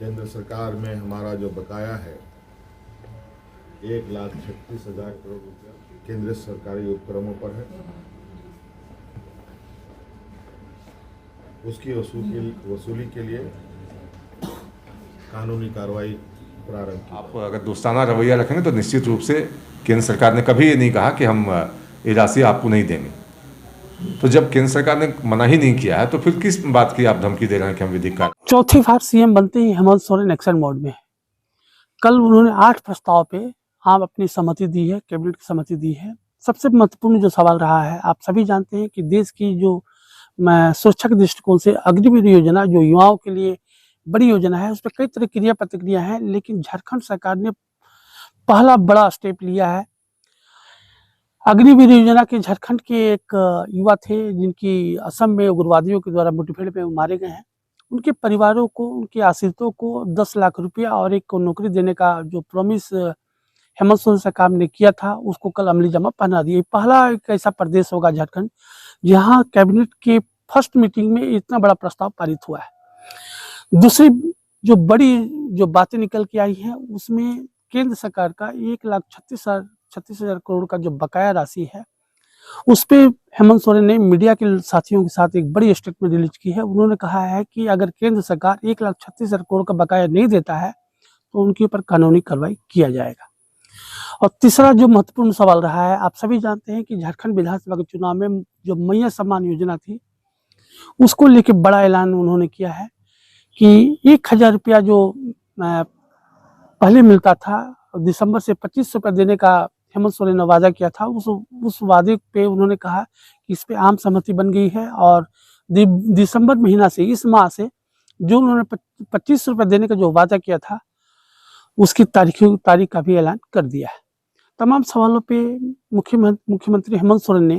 केंद्र सरकार में हमारा जो बकाया है 1,36,000 करोड़ रुपया केंद्रीय सरकारी उपक्रमों पर है, उसकी वसूली के लिए कानूनी कार्रवाई प्रारंभ की। आप अगर दोस्ताना रवैया रखेंगे तो निश्चित रूप से केंद्र सरकार ने कभी ये नहीं कहा कि हम ये राशि आपको नहीं देंगे। तो जब केंद्र सरकार ने मना ही नहीं किया है तो फिर किस बात की आप धमकी दे रहे हैं कि हम विधिक कार्य। चौथी बार सीएम बनते ही हेमंत सोरेन एक्शन मोड में। कल उन्होंने 8 प्रस्ताव पे अपनी सहमति दी है, कैबिनेट की सहमति दी है। सबसे महत्वपूर्ण जो सवाल रहा है, आप सभी जानते हैं कि देश की जो सुरक्षा के दृष्टिकोण से अग्निवीर योजना जो युवाओं के लिए बड़ी योजना है, उस पर कई तरह की क्रिया प्रतिक्रिया है, लेकिन झारखंड सरकार ने पहला बड़ा स्टेप लिया है। अग्निवीर योजना के झारखंड के एक युवा थे जिनकी असम में उग्रवादियों के द्वारा मुठभेड़ में मारे गए हैं। उनके परिवारों को, उनके आश्रितों को 10 लाख रुपया और एक को नौकरी देने का जो प्रॉमिस हेमंत सोरेन सरकार ने किया था, उसको कल अमली जामा पहना दिया। पहला एक ऐसा प्रदेश होगा झारखंड जहां कैबिनेट के फर्स्ट मीटिंग में इतना बड़ा प्रस्ताव पारित हुआ है। दूसरी जो बड़ी जो बातें निकल के आई हैं, उसमें केंद्र सरकार का 1,36,000 करोड़ का जो बकाया राशि है, उस पे हेमंत सोरेन ने मीडिया के साथियों के साथ एक बड़ी स्टेटमेंट रिलीज की है। उन्होंने कहा है कि अगर केंद्र सरकार 1,36,000 करोड़ का बकाया नहीं देता है तो उनके ऊपर कानूनी कार्रवाई किया जाएगा। और तीसरा जो महत्वपूर्ण सवाल रहा है, आप सभी जानते हैं कि झारखंड विधानसभा के चुनाव में जो मैया सम्मान योजना थी, उसको लेके बड़ा ऐलान उन्होंने किया है कि 1,000 रुपया जो पहले मिलता था, दिसंबर से 25 रुपया देने का हेमंत सोरेन ने वादा किया था। उस वादे पे उन्होंने कहा कि इस पे आम सहमति बन गई है और दिसंबर महीना से, इस माह से जो उन्होंने 25 रुपये देने का जो वादा किया था, उसकी तारीख का भी ऐलान कर दिया है। तमाम सवालों पे मुख्यमंत्री हेमंत सोरेन ने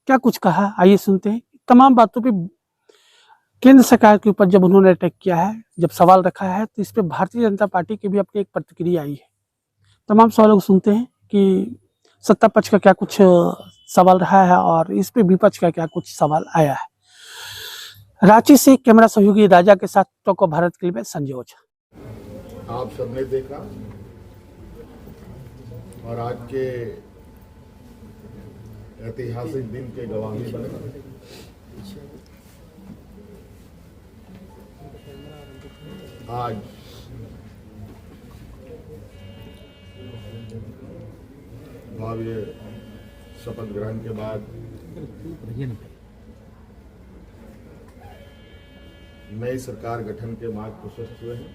क्या कुछ कहा, आइए सुनते हैं। तमाम बातों पे केंद्र सरकार के ऊपर जब उन्होंने अटैक किया है, जब सवाल रखा है, तो इस पे भारतीय जनता पार्टी की भी अपनी एक प्रतिक्रिया आई है। तमाम सवालों को सुनते हैं कि सत्ता पक्ष का क्या कुछ सवाल रहा है और इस पे विपक्ष का क्या कुछ सवाल आया है। रांची से कैमरा सहयोगी राजा के साथ टॉक ऑफ भारत के लिए संजय ओझा। आप सबने देखा और आज के ऐतिहासिक दिन के गवाही बने। आज भव्य शपथ ग्रहण के बाद नई सरकार गठन के मार्ग प्रशस्त हुए हैं।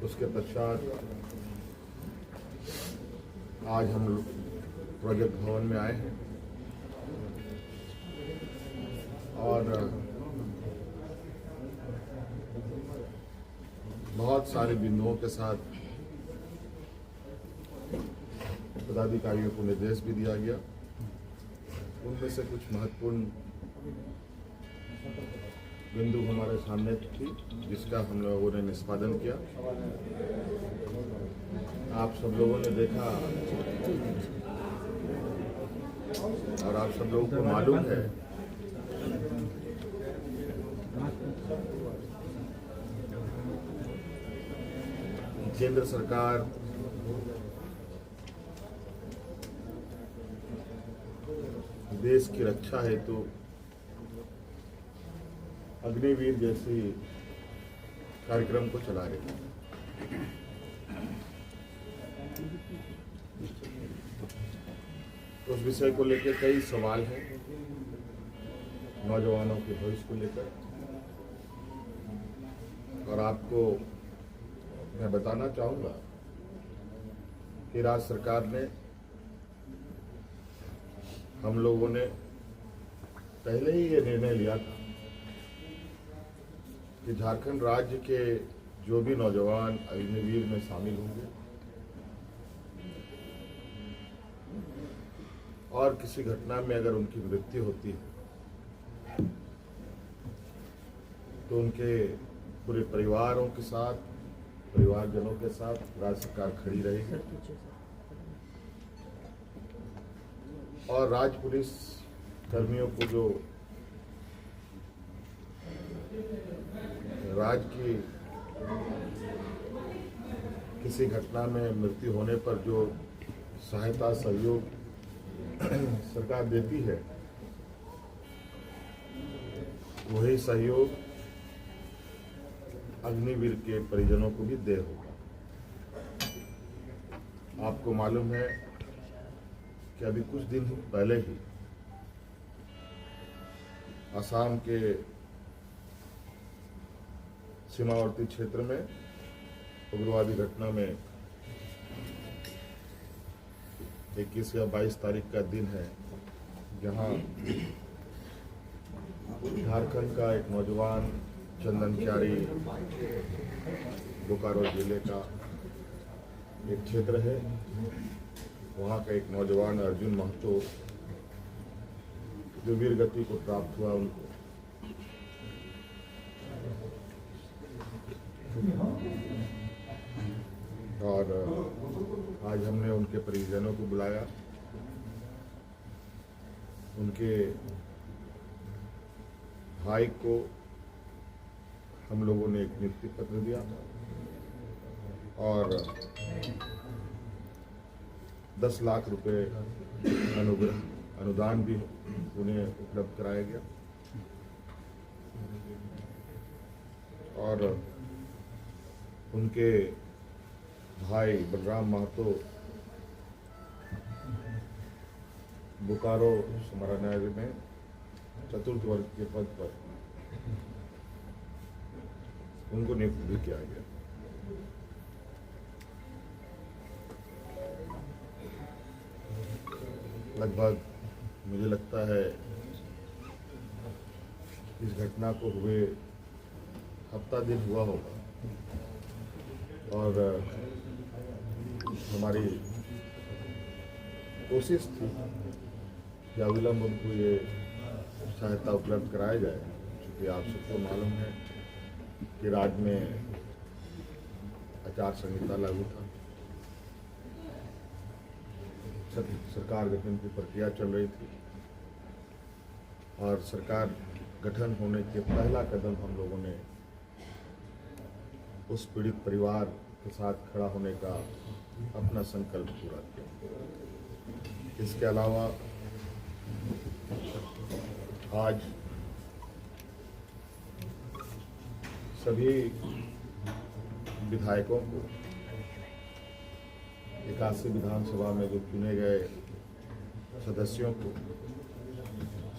उसके पश्चात आज हम प्रोजेक्ट भवन में आए हैं और बहुत सारे बिंदुओं के साथ पदाधिकारियों को निर्देश भी दिया गया। उनमें से कुछ महत्वपूर्ण बिंदु हमारे सामने थी, जिसका हम लोगों ने निष्पादन किया। आप सब लोगों ने देखा और आप सब लोगों को मालूम है केंद्र सरकार देश की रक्षा हेतु अग्निवीर जैसी कार्यक्रम को चला रही है। उस विषय को लेकर कई सवाल हैं, नौजवानों के भविष्य को लेकर, और आपको मैं बताना चाहूँगा कि राज्य सरकार ने, हम लोगों ने पहले ही ये निर्णय लिया था कि झारखंड राज्य के जो भी नौजवान अग्निवीर में शामिल होंगे और किसी घटना में अगर उनकी मृत्यु होती है तो उनके पूरे परिवारों के साथ, परिवारजनों के साथ राज्य सरकार खड़ी रहेगी और राज्य पुलिस कर्मियों को जो राज्य की किसी घटना में मृत्यु होने पर जो सहायता सहयोग सरकार देती है, वही सहयोग अग्निवीर के परिजनों को भी दे होगा। आपको मालूम है कि अभी कुछ दिन पहले ही असम के सीमावर्ती क्षेत्र में उग्रवादी घटना में 21 या 22 तारीख का दिन है, जहां झारखंड का एक नौजवान चंदन क्यारी, बोकारो जिले का एक क्षेत्र है, वहाँ का एक नौजवान अर्जुन महतो जो वीर गति को प्राप्त हुआ, उनको और आज हमने उनके परिजनों को बुलाया, उनके भाई को हम लोगों ने एक नियुक्ति पत्र दिया और 10 लाख रुपए अनुदान भी उन्हें उपलब्ध कराया गया और उनके भाई बलराम महतो बोकारो समाहरणालय में चतुर्थ वर्ग के पद पर उनको नियुक्त भी किया गया। लगभग मुझे लगता है इस घटना को हुए हफ्ता दिन हुआ होगा और हमारी कोशिश थी कि अविलंब उनको ये सहायता उपलब्ध कराया जाए, क्योंकि आप सबको मालूम है कि राज्य में आचार संहिता लागू था, सरकार गठन की प्रक्रिया चल रही थी और सरकार गठन होने के पहला कदम हम लोगों ने उस पीड़ित परिवार के साथ खड़ा होने का अपना संकल्प पूरा किया। इसके अलावा आज सभी विधायकों को 81 विधानसभा में जो चुने गए सदस्यों को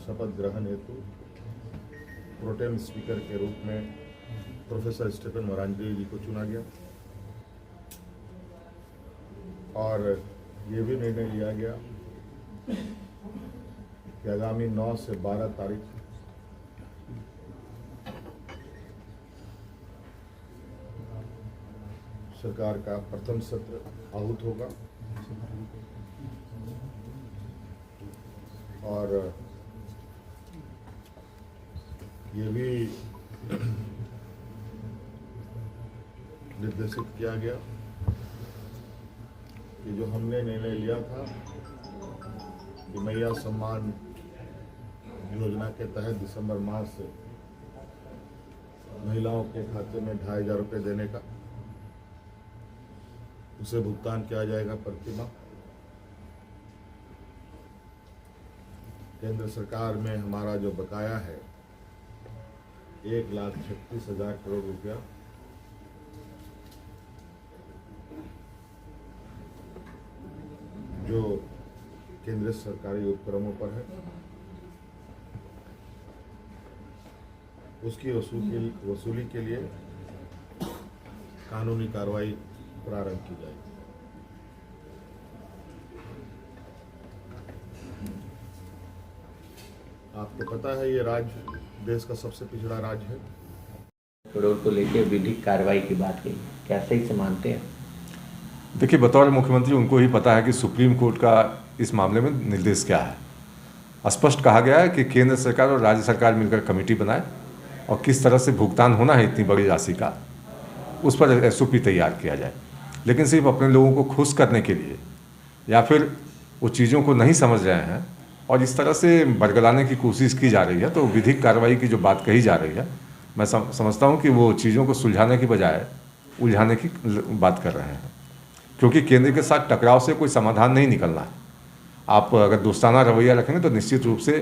शपथ ग्रहण हेतु प्रोटेम स्पीकर के रूप में प्रोफेसर स्टीफन मोरांजी जी को चुना गया और ये भी निर्णय लिया गया कि आगामी 9 से 12 तारीख सरकार का प्रथम सत्र आहूत होगा और ये भी निर्देशित किया गया कि जो हमने निर्णय लिया था कि मैया सम्मान योजना के तहत दिसंबर माह से महिलाओं के खाते में 2500 रुपये देने का, उसे भुगतान किया जाएगा प्रति माह। केंद्र सरकार में हमारा जो बकाया है 1,36,000 करोड़ रुपया, जो केंद्रीय सरकारी उपक्रमों पर है, उसकी वसूली के लिए कानूनी कार्रवाई प्रारंभ की जाएगी। आपको पता है ये राज्य देश का सबसे पिछड़ा राज्य है। करोड़ को लेकर विधिक कार्रवाई की बात कही, क्या सही से मानते हैं? देखिए, बतौर मुख्यमंत्री उनको ही पता है कि सुप्रीम कोर्ट का इस मामले में निर्देश क्या है। स्पष्ट कहा गया है कि केंद्र सरकार और राज्य सरकार मिलकर कमेटी बनाए और किस तरह से भुगतान होना है इतनी बड़ी राशि का, उस पर एसओपी तैयार किया जाए। लेकिन सिर्फ अपने लोगों को खुश करने के लिए या फिर वो चीज़ों को नहीं समझ रहे हैं और इस तरह से बरगलाने की कोशिश की जा रही है, तो विधिक कार्रवाई की जो बात कही जा रही है, मैं समझता हूँ कि वो चीज़ों को सुलझाने की बजाय उलझाने की बात कर रहे हैं, क्योंकि केंद्र के साथ टकराव से कोई समाधान नहीं निकलना है। आप अगर दोस्ताना रवैया रखेंगे तो निश्चित रूप से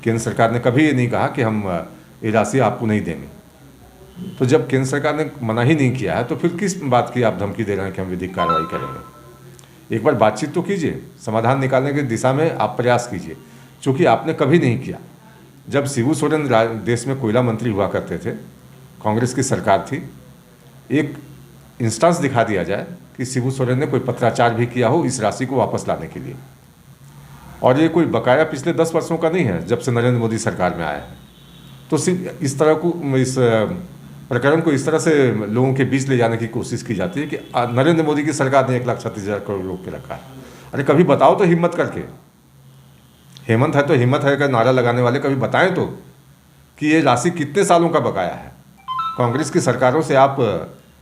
केंद्र सरकार ने कभी ये नहीं कहा कि हम ये राशि आपको नहीं देंगे। तो जब केंद्र सरकार ने मना ही नहीं किया है तो फिर किस बात की आप धमकी दे रहे हैं कि हम विधिक कार्रवाई करेंगे? एक बार बातचीत तो कीजिए, समाधान निकालने की दिशा में आप प्रयास कीजिए, चूँकि आपने कभी नहीं किया। जब शिबू सोरेन देश में कोयला मंत्री हुआ करते थे, कांग्रेस की सरकार थी, एक इंस्टेंस दिखा दिया जाए कि शिबू सोरेन ने कोई पत्राचार भी किया हो इस राशि को वापस लाने के लिए। और ये कोई बकाया पिछले 10 वर्षों का नहीं है जब से नरेंद्र मोदी सरकार में आया है। तो सिर्फ इस तरह को, इस प्रकरण को इस तरह से लोगों के बीच ले जाने की कोशिश की जाती है कि नरेंद्र मोदी की सरकार ने 1,36,000 करोड़ रोक के रखा है। अरे कभी बताओ तो हिम्मत करके, हेमंत है तो हिम्मत है का नारा लगाने वाले कभी बताएं तो कि ये राशि कितने सालों का बकाया है। कांग्रेस की सरकारों से आप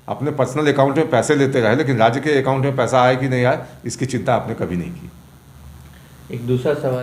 अपने पर्सनल अकाउंट में पैसे लेते रहे, लेकिन राज्य के अकाउंट में पैसा आए कि नहीं आए इसकी चिंता आपने कभी नहीं की। एक दूसरा सवाल